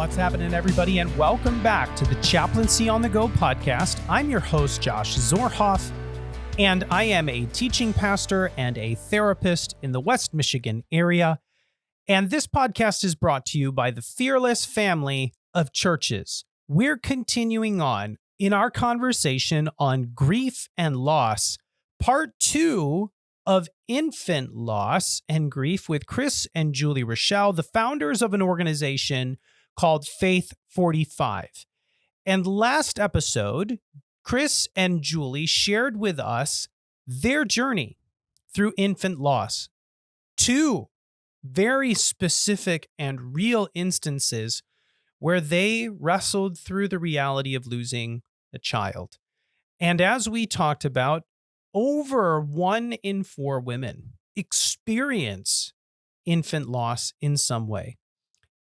What's happening, everybody, and welcome back to the Chaplaincy on the Go podcast. I'm your host, Josh Zorhoff, and I am a teaching pastor and a therapist in the West Michigan area. And this podcast is brought to you by the fearless family of churches. We're continuing on in our conversation on grief and loss, part 2 of infant loss and grief with Chris and Julie Reuschel, the founders of an organization called Faith 45. And last episode, Chris and Julie shared with us their journey through infant loss. 2 very specific and real instances where they wrestled through the reality of losing a child. And as we talked about, over 1 in 4 women experience infant loss in some way.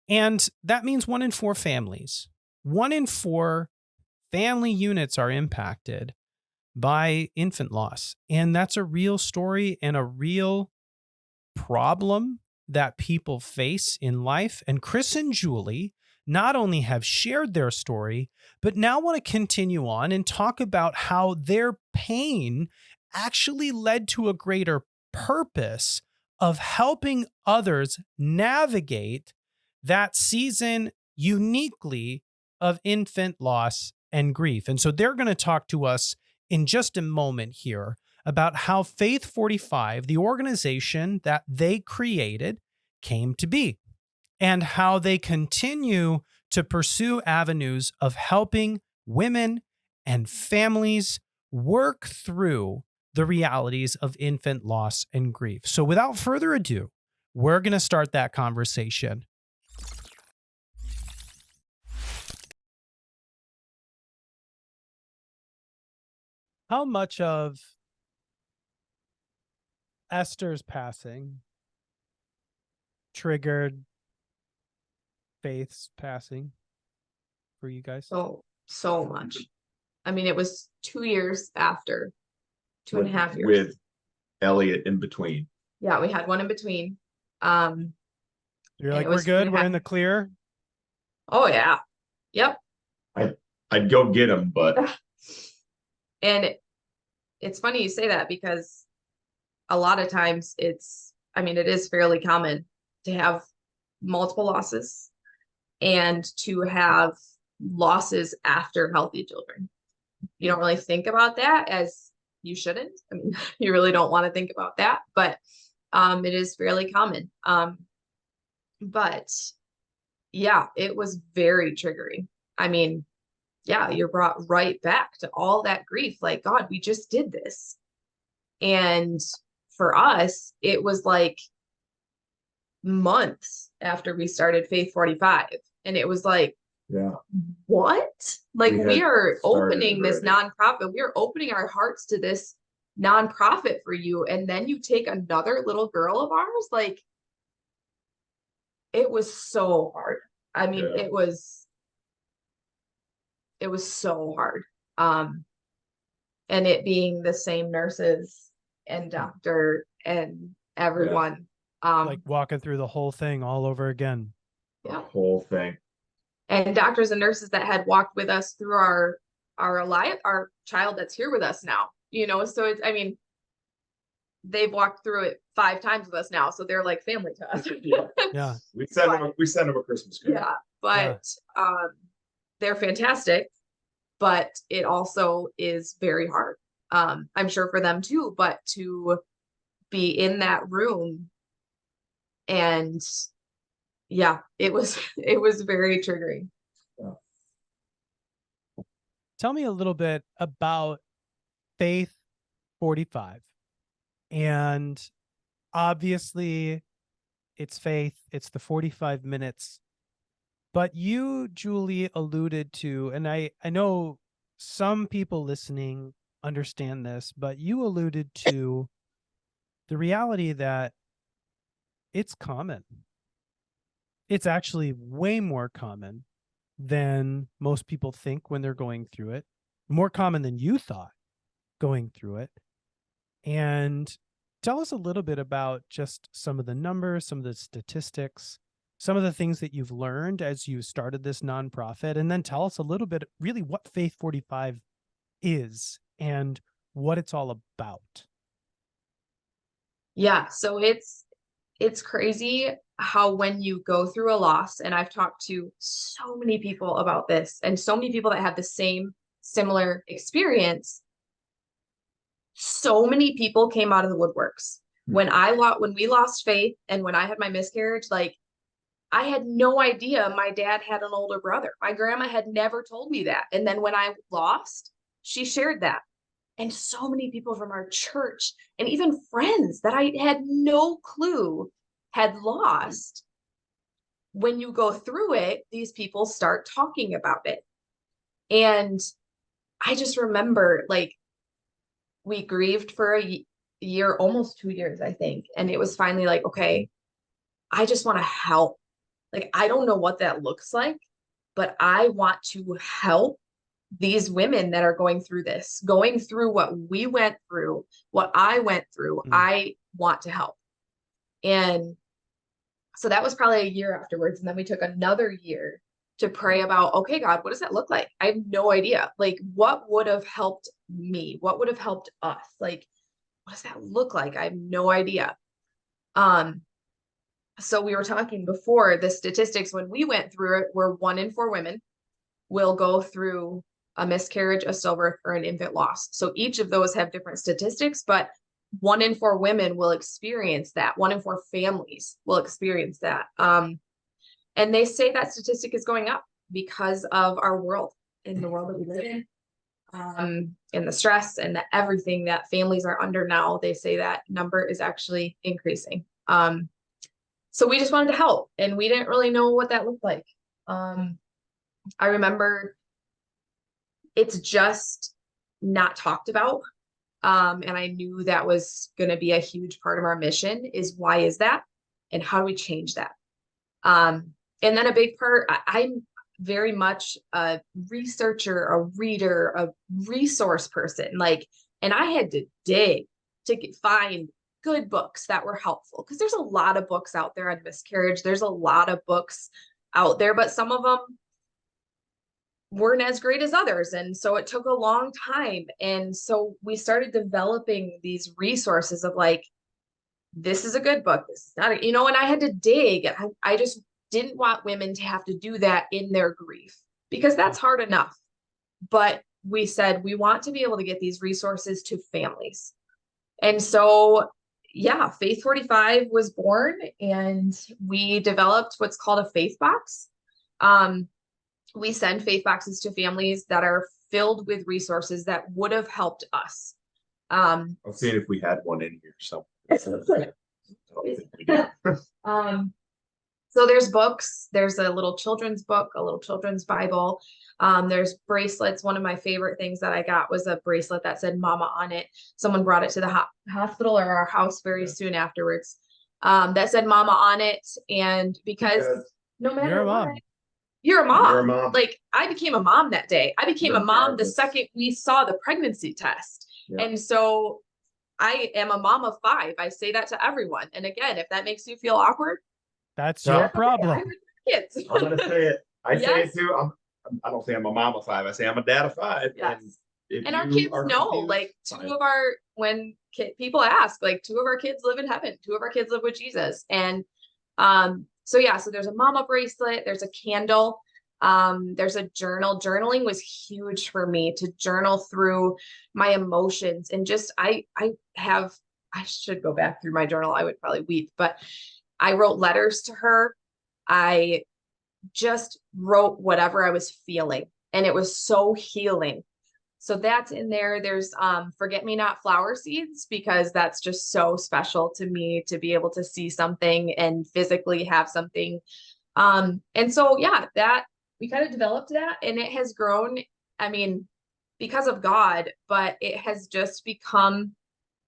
And that means 1 in 4 families. 1 in 4 family units are impacted by infant loss. And that's a real story and a real problem that people face in life. And Chris and Julie not only have shared their story, but now want to continue on and talk about how their pain actually led to a greater purpose of helping others navigate that season uniquely of infant loss and grief. And so they're going to talk to us in just a moment here about how Faith 45, the organization that they created, came to be, and how they continue to pursue avenues of helping women and families work through the realities of infant loss and grief. So without further ado, we're going to start that conversation. How much of Esther's passing triggered Faith's passing for you guys? So much. I mean, it was 2 years after, 2.5 years. With Elliot in between. Yeah, we had one in between. You're like, we're good, we're in the clear? Oh, yeah. Yep. I'd go get him, but... And it's funny you say that because a lot of times it is fairly common to have multiple losses and to have losses after healthy children. You don't really think about that, as you shouldn't. I mean, you really don't want to think about that, but it is fairly common. But yeah, it was very triggering. I mean, yeah, you're brought right back to all that grief. Like, God, we just did this. And for us, it was like months after we started Faith 45. And it was like, yeah, what? Like, we are opening this nonprofit. We are opening our hearts to this nonprofit for you. And then you take another little girl of ours. Like, it was so hard. I mean, yeah. It was so hard. And it being the same nurses and doctor and everyone. Yeah. Like walking through the whole thing all over again. Yeah. The whole thing. And doctors and nurses that had walked with us through our child that's here with us now, so they've walked through it 5 times with us now. So they're like family to us. Yeah. We send them a Christmas card. Yeah. But, they're fantastic, but it also is very hard. I'm sure for them too, but to be in that room and yeah, it was very triggering. Yeah. Tell me a little bit about Faith 45. And obviously it's faith, it's the 45 minutes. But you, Julie, alluded to, and I know some people listening understand this, but you alluded to the reality that it's common. It's actually way more common than most people think when they're going through it. More common than you thought going through it. And tell us a little bit about just some of the numbers, some of the statistics, some of the things that you've learned as you started this nonprofit, and then tell us a little bit really what Faith 45 is and what it's all about. Yeah, so it's crazy how when you go through a loss, and I've talked to so many people about this and so many people that have the same similar experience, so many people came out of the woodworks. When we lost Faith and when I had my miscarriage, like I had no idea my dad had an older brother. My grandma had never told me that. And then when I lost, she shared that. And so many people from our church and even friends that I had no clue had lost. When you go through it, these people start talking about it. And I just remember, like, we grieved for a year, almost 2 years, I think. And it was finally like, okay, I just want to help. Like, I don't know what that looks like, but I want to help these women that are going through this, going through what we went through, what I went through. I want to help. And so that was probably a year afterwards. And then we took another year to pray about, okay, God, what does that look like? I have no idea. Like, what would have helped me? What would have helped us? Like, what does that look like? I have no idea. So we were talking before, the statistics when we went through it were 1 in 4 women will go through a miscarriage, a stillbirth, or an infant loss. So each of those have different statistics, but 1 in 4 women will experience that. 1 in 4 families will experience that. And they say that statistic is going up because of our world, in the world that we live in, and the stress and the everything that families are under now. They say that number is actually increasing. So we just wanted to help, and we didn't really know what that looked like. I remember it's just not talked about. And I knew that was going to be a huge part of our mission, is why is that? And how do we change that? And then a big part, I'm very much a researcher, a reader, a resource person. Like, and I had to dig to find good books that were helpful, because there's a lot of books out there on miscarriage. There's a lot of books out there, but some of them weren't as great as others. And so it took a long time. And so we started developing these resources of like, this is a good book. This is not, and I had to dig. I just didn't want women to have to do that in their grief, because that's hard enough. But we said, we want to be able to get these resources to families. And so, yeah, Faith 45 was born, and we developed what's called a faith box. We send faith boxes to families that are filled with resources that would have helped us. I'll see if we had one in here. So, so there's books. There's a little children's book, a little children's Bible. There's bracelets. One of my favorite things that I got was a bracelet that said "Mama" on it. Someone brought it to the hospital or our house very soon afterwards. That said "Mama" on it, and because no matter what, you're a mom. You're a mom. Like, I became a mom that day. I became a mom the second we saw the pregnancy test. Yeah. And so I am a mom of 5. I say that to everyone. And again, if that makes you feel awkward, that's your problem. Kids. I'm going to say it. I say it too. I don't say I'm a mom of 5. I say I'm a dad of 5. Yes. And our kids know, like, when people ask, like, 2 of our kids live in heaven. 2 of our kids live with Jesus. And, so yeah, so there's a mama bracelet, there's a candle, there's a journal. Journaling was huge for me, to journal through my emotions. And just, I should go back through my journal. I would probably weep, but I wrote letters to her. I just wrote whatever I was feeling, and it was so healing. So that's in there. There's forget-me-not flower seeds, because that's just so special to me to be able to see something and physically have something. And so, yeah, that we kind of developed that, and it has grown, I mean, because of God, but it has just become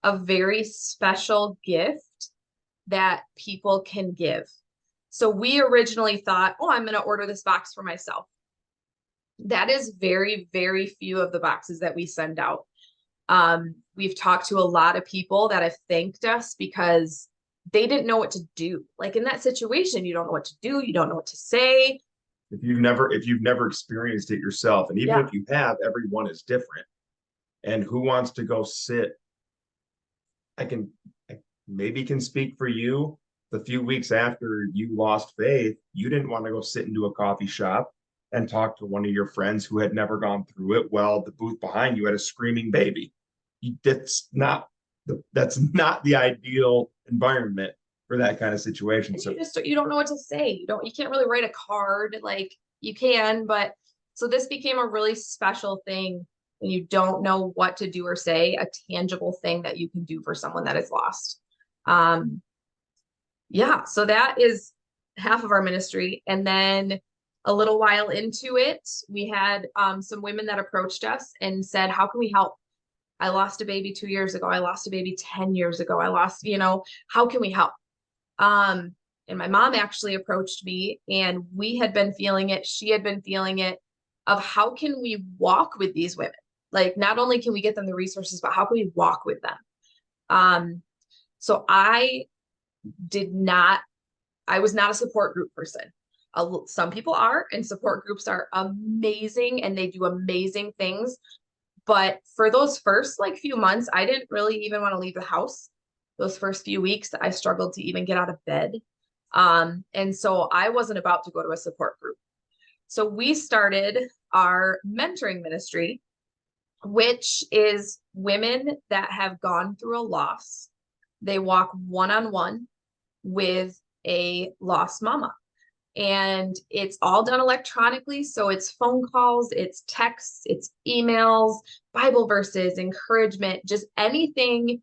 a very special gift that people can give. So we originally thought, oh, I'm going to order this box for myself. That is very, very few of the boxes that we send out. We've talked to a lot of people that have thanked us because they didn't know what to do. Like in that situation, you don't know what to do. You don't know what to say. If you've never experienced it yourself, and even if you have, everyone is different. And who wants to go sit? I maybe can speak for you. The few weeks after you lost faith, you didn't want to go sit into a coffee shop and talk to one of your friends who had never gone through it. Well, the booth behind you had a screaming baby. That's not the ideal environment for that kind of situation. So you don't know what to say. You can't really write a card. Like you can, but so this became a really special thing when you don't know what to do or say, a tangible thing that you can do for someone that is lost. Yeah, so that is half of our ministry. And then a little while into it, we had some women that approached us and said, how can we help? I lost a baby 2 years ago. I lost a baby 10 years ago. I lost, how can we help? And my mom actually approached me, and we had been feeling it. She had been feeling it, of how can we walk with these women? Like, not only can we get them the resources, but how can we walk with them? So I was not a support group person. Some people are, and support groups are amazing and they do amazing things. But for those first few months, I didn't really even want to leave the house. Those first few weeks, I struggled to even get out of bed. And so I wasn't about to go to a support group. So we started our mentoring ministry, which is women that have gone through a loss. They walk one-on-one with a lost mama. And it's all done electronically. So it's phone calls, it's texts, it's emails, Bible verses, encouragement, just anything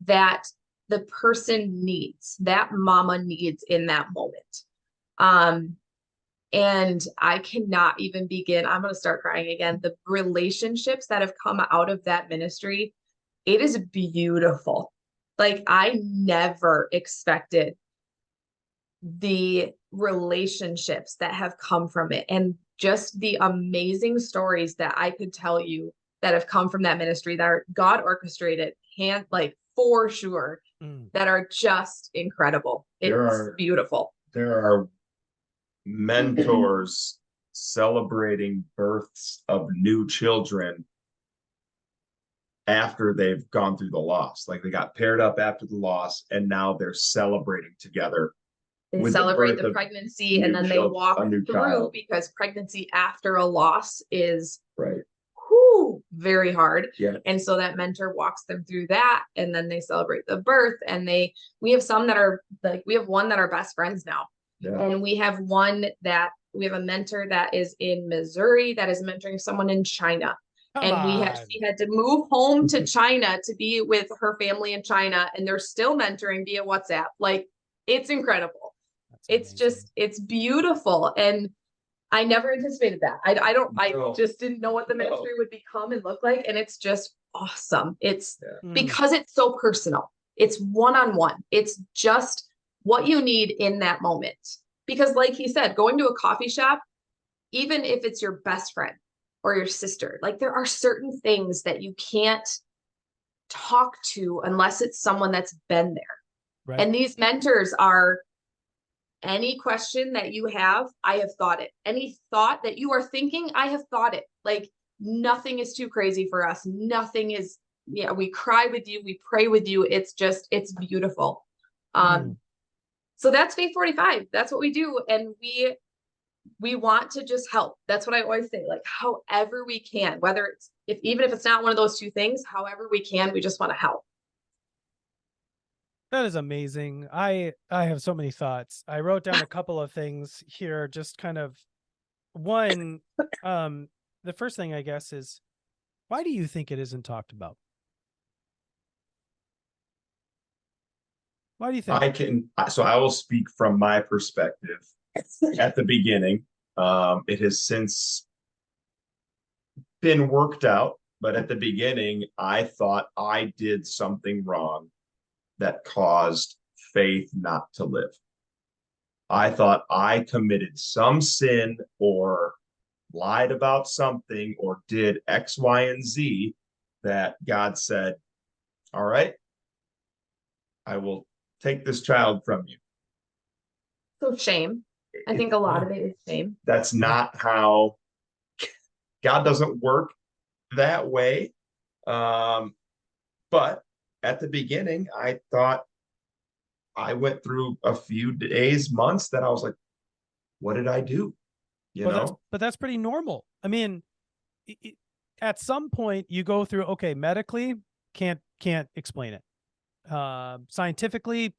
that the person needs, that mama needs in that moment. And I cannot even begin. I'm going to start crying again. The relationships that have come out of that ministry, it is beautiful. Like, I never expected the relationships that have come from it, and just the amazing stories that I could tell you that have come from that ministry that are God orchestrated, for sure, that are just incredible. It's beautiful. There are mentors celebrating births of new children after they've gone through the loss. Like, they got paired up after the loss, and now they're celebrating together. They celebrate the pregnancy, and then they walk through, because pregnancy after a loss is very hard. Yeah. And so that mentor walks them through that, and then they celebrate the birth. And we have some that are we have one that are best friends now. Yeah. And we have we have a mentor that is in Missouri that is mentoring someone in China. She had to move home to China to be with her family in China, and they're still mentoring via WhatsApp. Like, it's incredible. It's beautiful. And I never anticipated that. I just didn't know what the ministry would become and look like. And it's just awesome. It's because it's so personal. It's one-on-one. It's just what you need in that moment. Because like he said, going to a coffee shop, even if it's your best friend or your sister, there are certain things that you can't talk to unless it's someone that's been there. Right. And these mentors are, any question that you have, I have thought it. Any thought that you are thinking, I have thought it. Like, nothing is too crazy for us. Nothing is, we cry with you, we pray with you. It's beautiful. So that's Faith 45. That's what we do. And we want to just help. That's what I always say, however we can, whether it's, even if it's not one of those two things, however we can, we just want to help. That is amazing. I have so many thoughts. I wrote down a couple of things here, just kind of one. The first thing, I guess, is, why do you think it isn't talked about? Why do you think? I will speak from my perspective. At the beginning, it has since been worked out, but at the beginning, I thought I did something wrong that caused faith not to live. I thought I committed some sin or lied about something or did X, Y, and Z that God said, all right, I will take this child from you. So shame. I think a lot of it is shame. That's not how God doesn't work that way. But at the beginning, I thought I went through a few days, months that I was like, what did I do? You know? But that's pretty normal. I mean, at some point you go through, okay, medically can't explain it. Scientifically,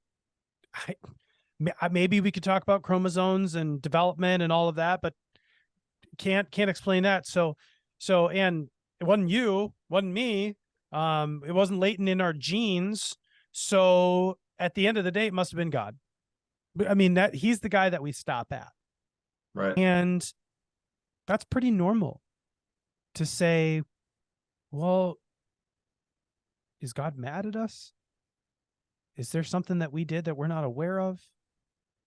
maybe we could talk about chromosomes and development and all of that, but can't explain that. So, and it wasn't you, wasn't me. It wasn't latent in our genes. So at the end of the day, it must have been God. I mean, that he's the guy that we stop at. Right. And that's pretty normal to say, well, is God mad at us? Is there something that we did that we're not aware of?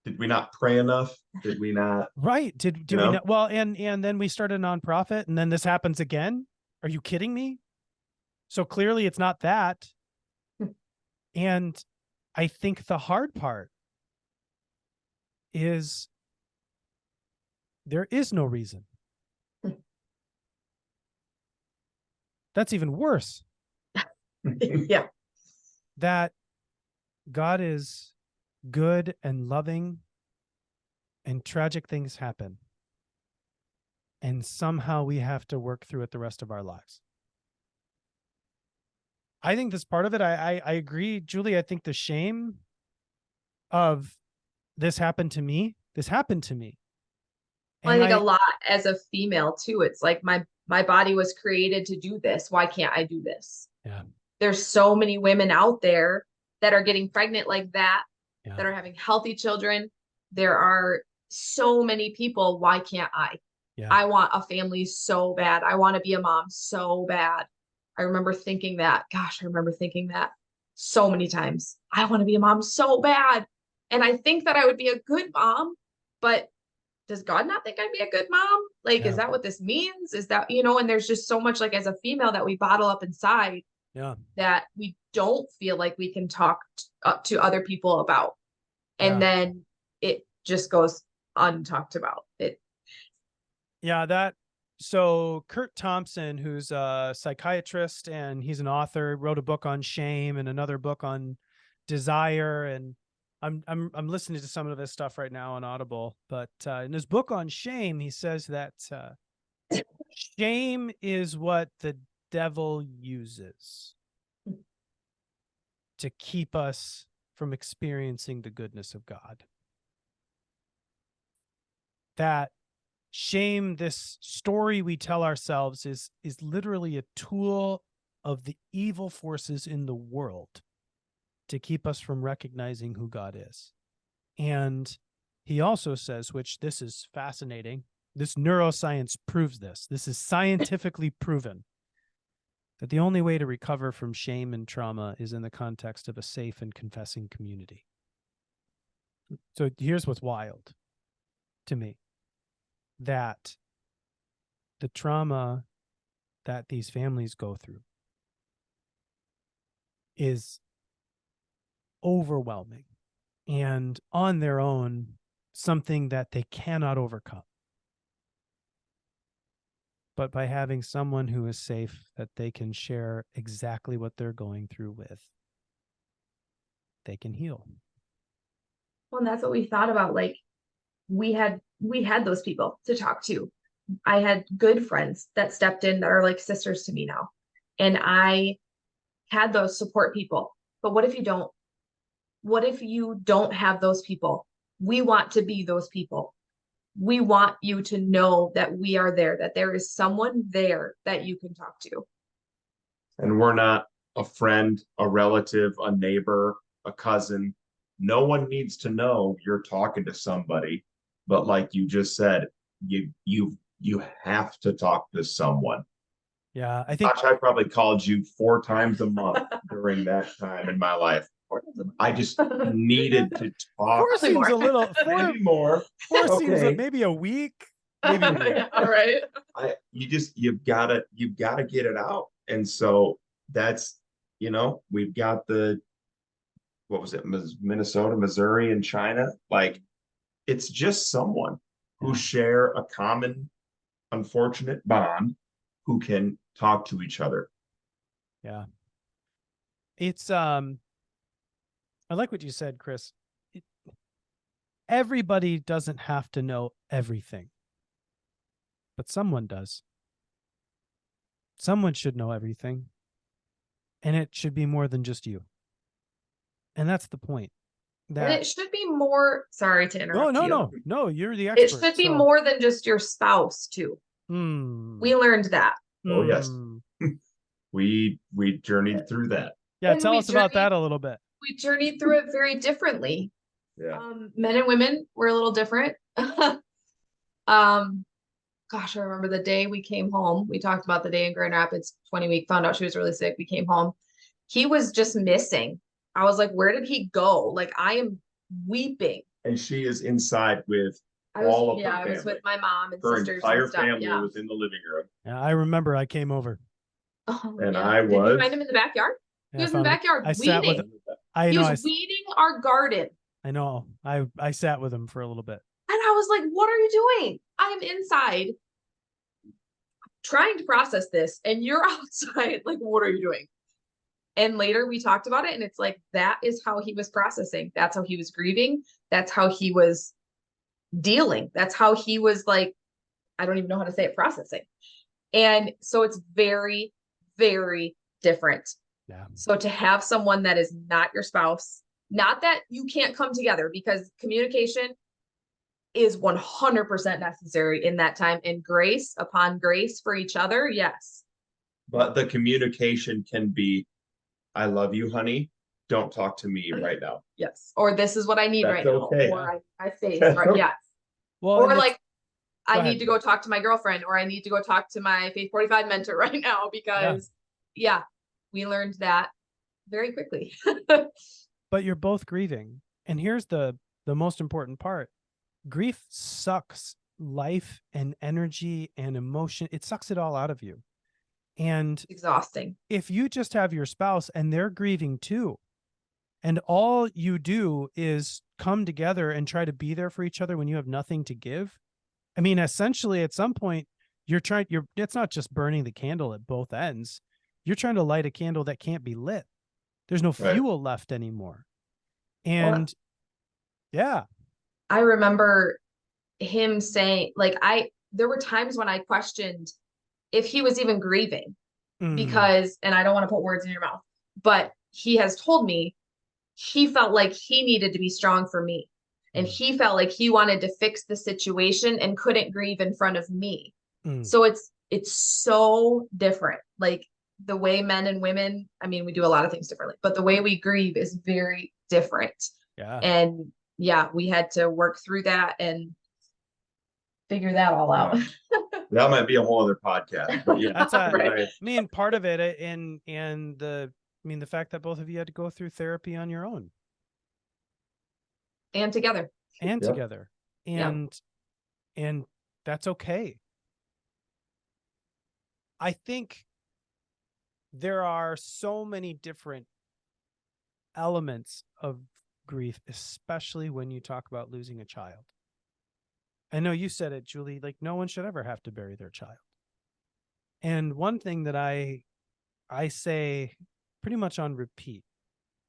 Did we not pray enough? Did we not? Right. Did we not? Well, and then we started a nonprofit and then this happens again. Are you kidding me? So clearly it's not that. And I think the hard part is there is no reason. That's even worse. Yeah. That God is good and loving and tragic things happen. And somehow we have to work through it the rest of our lives. I think that's part of it. I agree, Julie. I think the shame of this happened to me. This happened to me. Well, I think a lot as a female too. It's like my body was created to do this. Why can't I do this? Yeah. There's so many women out there that are getting pregnant like that, Yeah. that are having healthy children. There are so many people. Why can't I? Yeah. I want a family so bad. I want to be a mom so bad. I remember thinking that. Gosh, I remember thinking that so many times. I want to be a mom so bad. And I think that I would be a good mom, but does God not think I'd be a good mom? Like, Yeah. Is that what this means? Is that, and there's just so much, like, as a female, that we bottle up inside. Yeah. That we don't feel like we can talk to other people about. And then it just goes untalked about it. Yeah, so Kurt Thompson, who's a psychiatrist and he's an author, wrote a book on shame and another book on desire. And I'm listening to some of this stuff right now on Audible. But in his book on shame, he says that shame is what the devil uses to keep us from experiencing the goodness of God. That shame, this story we tell ourselves, is literally a tool of the evil forces in the world to keep us from recognizing who God is. And he also says, which this is fascinating, this neuroscience proves this. This is scientifically proven that the only way to recover from shame and trauma is in the context of a safe and confessing community. So here's what's wild to me. That the trauma that these families go through is overwhelming and on their own something that they cannot overcome. But by having someone who is safe that they can share exactly what they're going through with, they can heal. Well, and that's what we thought about. Like, we had those people to talk to. I had good friends that stepped in that are like sisters to me now. And I had those support people. But what if you don't? What if you don't have those people? We want to be those people. We want you to know that we are there, that there is someone there that you can talk to. And we're not a friend, a relative, a neighbor, a cousin. No one needs to know you're talking to somebody. But like you just said, you have to talk to someone. Yeah, I think Gosh, I probably called you 4 times a month during that time in my life. I just needed to talk. 4 seems a little. 4 Maybe more. 4 Okay. seems maybe a week. Maybe Yeah, right. You've gotta get it out. And so that's, we've got the what was it, Minnesota, Missouri, and China. Like, it's just someone who share a common unfortunate bond who can talk to each other. Yeah. It's I like what you said, Chris. Everybody doesn't have to know everything, but someone does. Someone should know everything, and it should be more than just you. And that's the point. And it should be more, sorry to interrupt you. No, you're the expert. It should be more than just your spouse too. We learned that. Oh yes. We journeyed through that. Yeah, tell us about that a little bit. We journeyed through it very differently. Yeah. Men and women were a little different. Gosh, I remember the day we came home. We talked about the day in Grand Rapids, 20 week, found out she was really sick. We came home. He was just missing. I was like, where did he go? Like, I am weeping. And she is inside with all of her family. I was with my mom and her sisters. Entire and stuff. family was in the living room. Yeah, I remember I came over. And yeah. I was. Did you find him in the backyard? He was in the backyard weeding. He was weeding our garden. I know. I sat with him for a little bit. And I was like, what are you doing? I am inside trying to process this and you're outside. Like, what are you doing? And later we talked about it and it's like, that is how he was processing. That's how he was grieving. That's how he was dealing. That's how he was like, I don't even know how to say it, processing. And so it's very, very different. Yeah. So to have someone that is not your spouse, not that you can't come together, because communication is 100% necessary in that time, and grace upon grace for each other. Yes. But the communication can be, I love you, honey. Don't talk to me right now. Yes. Or this is what I need right now. Or I face, right? Yes. Well, or like, I need to go talk to my girlfriend, or I need to go talk to my Faith 45 mentor right now, because we learned that very quickly. But you're both grieving. And here's the most important part. Grief sucks life and energy and emotion. It sucks it all out of you. And exhausting. If you just have your spouse and they're grieving too, and all you do is come together and try to be there for each other when you have nothing to give. I mean, essentially at some point it's not just burning the candle at both ends. You're trying to light a candle that can't be lit. There's no fuel left anymore. And I remember him saying, like, there were times when I questioned if he was even grieving, because, and I don't want to put words in your mouth, but he has told me he felt like he needed to be strong for me. And he felt like he wanted to fix the situation and couldn't grieve in front of me. So it's so different. Like, the way men and women, I mean, we do a lot of things differently, but the way we grieve is very different. Yeah. And we had to work through that and figure that all out. That might be a whole other podcast, but that's right. I mean, part of it, and the fact that both of you had to go through therapy on your own. And together. And that's okay. I think there are so many different elements of grief, especially when you talk about losing a child. I know you said it, Julie, like, no one should ever have to bury their child. And one thing that I say pretty much on repeat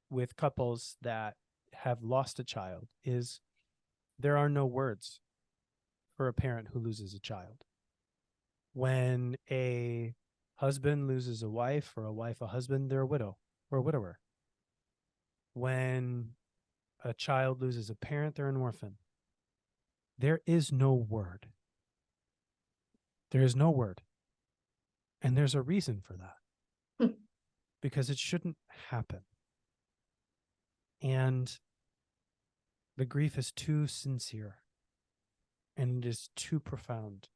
with couples that have lost a child is there are no words for a parent who loses a child. When a husband loses a wife, or a wife a husband, they're a widow or a widower. When a child loses a parent, they're an orphan. There is no word. There is no word. And there's a reason for that. Because it shouldn't happen. And the grief is too sincere. And it is too profound.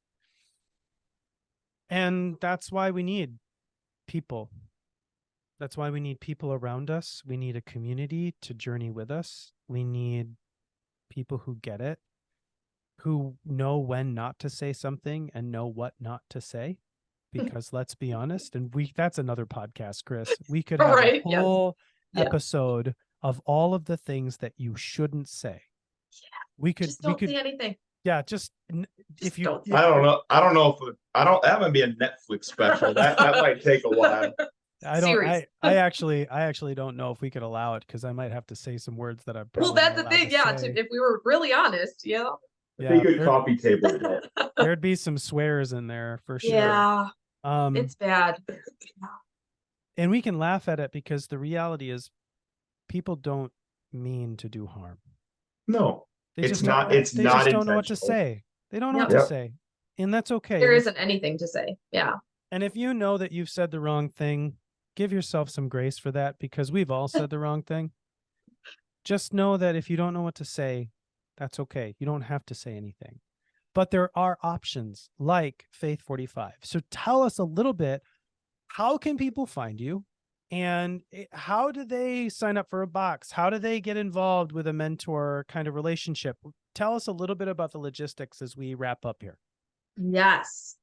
And that's why we need people. That's why we need people around us. We need a community to journey with us. We need people who get it, who know when not to say something and know what not to say. Because let's be honest, and that's another podcast, Chris. We could have a whole episode of all of the things that you shouldn't say. Yeah. We could, Just don't say anything. yeah, if you, don't. I don't know. I don't know if that might be a Netflix special. That might take a while. I actually don't know if we could allow it, because I might have to say some words that I'm probably Well, that's not the allowed thing. to Yeah. say. If we were really honest, Be a good coffee table. There'd be some swears in there for sure. Yeah. Um, It's bad. and we can laugh at it, because the reality is people don't mean to do harm. No, They it's just not. don't, It's they not just don't know what to intentional. say. They don't know Yep. what to Yep. say. And that's okay. There And if- isn't anything to say. Yeah. And if you know that you've said the wrong thing, give yourself some grace for that, because we've all said the wrong thing. Just know that if you don't know what to say, that's okay. You don't have to say anything. But there are options like Faith 45. So tell us a little bit, how can people find you? And how do they sign up for a box? How do they get involved with a mentor kind of relationship? Tell us a little bit about the logistics as we wrap up here. Yes.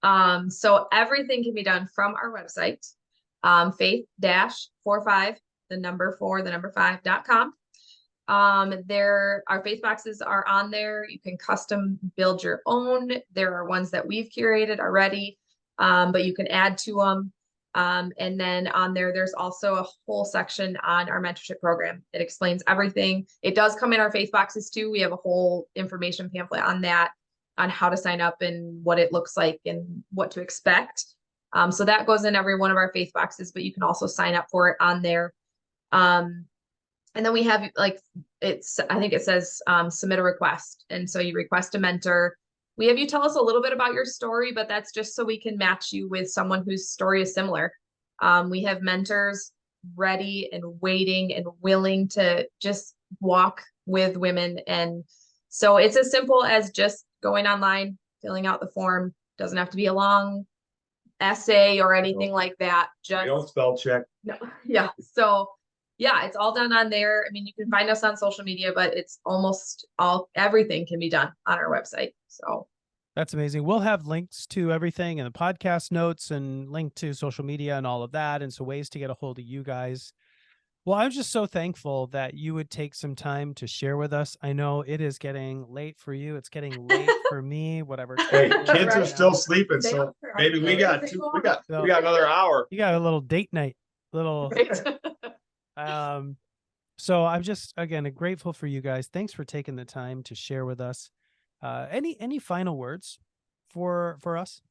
So everything can be done from our website, faith-45, the number 5.com. Our faith boxes are on there. You can custom build your own. There are ones that we've curated already, but you can add to them. And then on there's also a whole section on our mentorship program. It explains everything. It does come in our faith boxes too. We have a whole information pamphlet on that, on how to sign up and what it looks like and what to expect. So that goes in every one of our faith boxes, but you can also sign up for it on there. And then we have I think it says submit a request. And so you request a mentor. We have you tell us a little bit about your story, but that's just so we can match you with someone whose story is similar. We have mentors ready and waiting and willing to just walk with women. And so it's as simple as just going online, filling out the form. Doesn't have to be a long essay or anything like that. We don't spell check. No. Yeah. So yeah, it's all done on there. I mean, you can find us on social media, but it's everything can be done on our website. So that's amazing. We'll have links to everything in the podcast notes and link to social media and all of that. And so ways to get a hold of you guys. Well, I'm just so thankful that you would take some time to share with us. I know it is getting late for you. It's getting late for me, whatever. Hey, kids are still sleeping, so maybe we got another hour. You got a little date night, so I'm just, again, grateful for you guys. Thanks for taking the time to share with us. Any final words for us?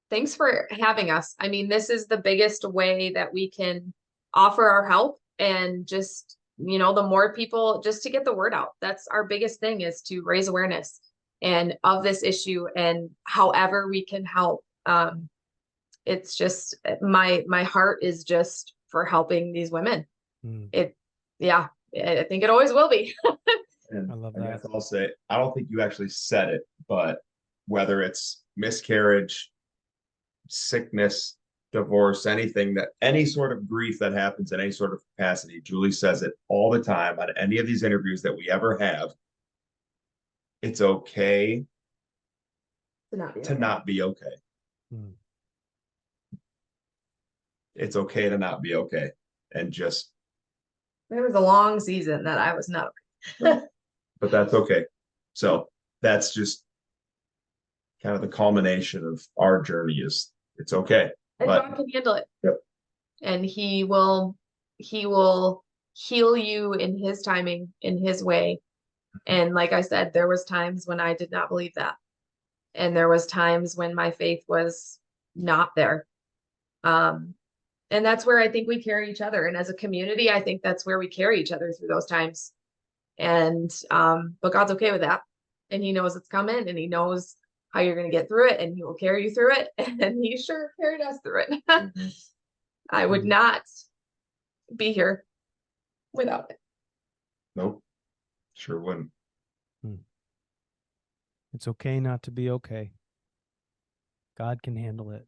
Thanks for having us. I mean, this is the biggest way that we can offer our help, and just, the more people, just to get the word out. That's our biggest thing, is to raise awareness of this issue, and however we can help. It's just, my heart is just for helping these women. I think it always will be. And I love I that. guess I'll say, I don't think you actually said it, but whether it's miscarriage, sickness, divorce, any sort of grief that happens in any sort of capacity, Julie says it all the time on any of these interviews that we ever have. It's okay to not be okay. It's okay to not be okay. And just, there was a long season that I was not okay. But that's okay. So that's just kind of the culmination of our journey. It's okay. And God can handle it. Yep. And he will heal you in his timing, in his way. And like I said, there was times when I did not believe that. And there was times when my faith was not there. And that's where I think we carry each other. And as a community, I think that's where we carry each other through those times. And, but God's okay with that. And he knows it's coming, and he knows how you're going to get through it, and he will carry you through it. And he sure carried us through it. I would not be here without it. Nope. Sure wouldn't. It's okay not to be okay. God can handle it,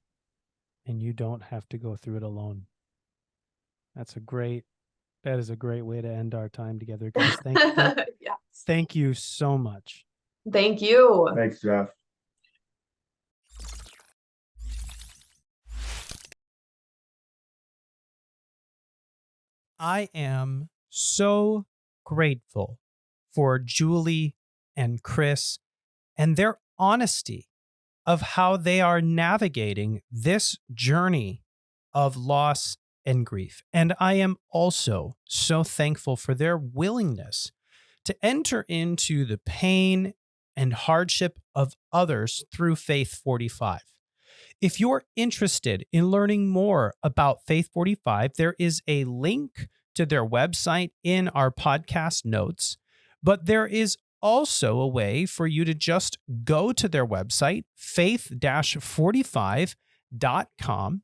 and you don't have to go through it alone. That is a great way to end our time together, guys. Yes. Thank you so much. Thank you. Thanks, Jeff. I am so grateful for Julie and Chris and their honesty of how they are navigating this journey of loss and grief. And I am also so thankful for their willingness to enter into the pain and hardship of others through Faith 45. If you're interested in learning more about Faith 45, there is a link to their website in our podcast notes, but there is also a way for you to just go to their website, faith-45.com,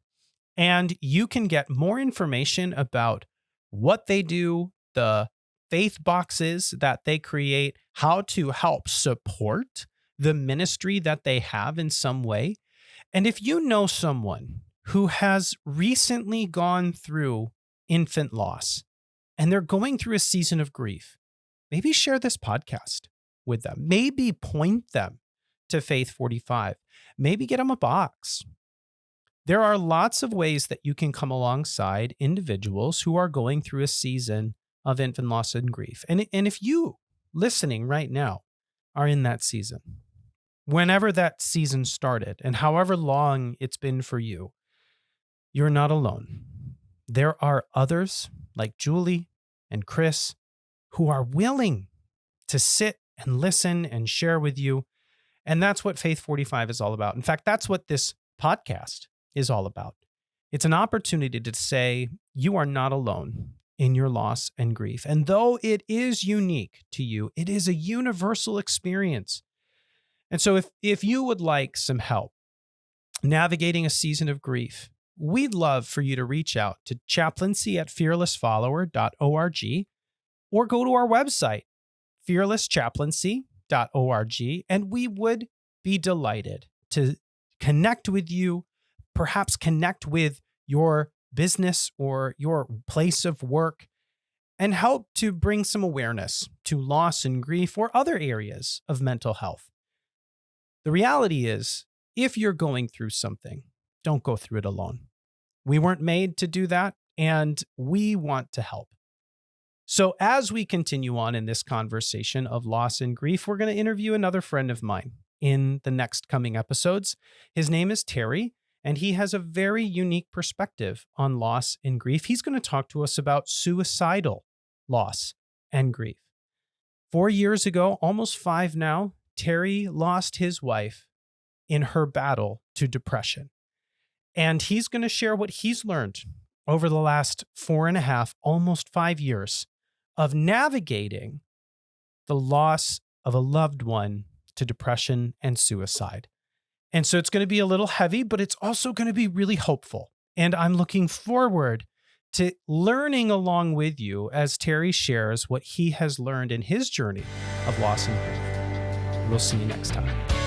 and you can get more information about what they do, the faith boxes that they create, how to help support the ministry that they have in some way. And if you know someone who has recently gone through infant loss and they're going through a season of grief, maybe share this podcast with them. Maybe point them to Faith 45. Maybe get them a box. There are lots of ways that you can come alongside individuals who are going through a season of infant loss and grief. And if you listening right now are in that season, whenever that season started and however long it's been for you, you're not alone. There are others like Julie and Chris who are willing to sit and listen and share with you. And that's what Faith 45 is all about. In fact, that's what this podcast is all about. It's an opportunity to say you are not alone in your loss and grief. And though it is unique to you, it is a universal experience. And so if you would like some help navigating a season of grief, we'd love for you to reach out to chaplaincy@fearlessfollower.org or go to our website, fearlesschaplaincy.org, and we would be delighted to connect with you, perhaps connect with your business or your place of work, and help to bring some awareness to loss and grief or other areas of mental health. The reality is, if you're going through something, don't go through it alone. We weren't made to do that, and we want to help. So as we continue on in this conversation of loss and grief, we're going to interview another friend of mine in the next coming episodes. His name is Terry, and he has a very unique perspective on loss and grief. He's going to talk to us about suicidal loss and grief. 4 years ago, almost 5 now, Terry lost his wife in her battle to depression. And he's going to share what he's learned over the last 4.5, almost 5 years of navigating the loss of a loved one to depression and suicide. And so it's going to be a little heavy, but it's also going to be really hopeful. And I'm looking forward to learning along with you as Terry shares what he has learned in his journey of loss and grief. We'll see you next time.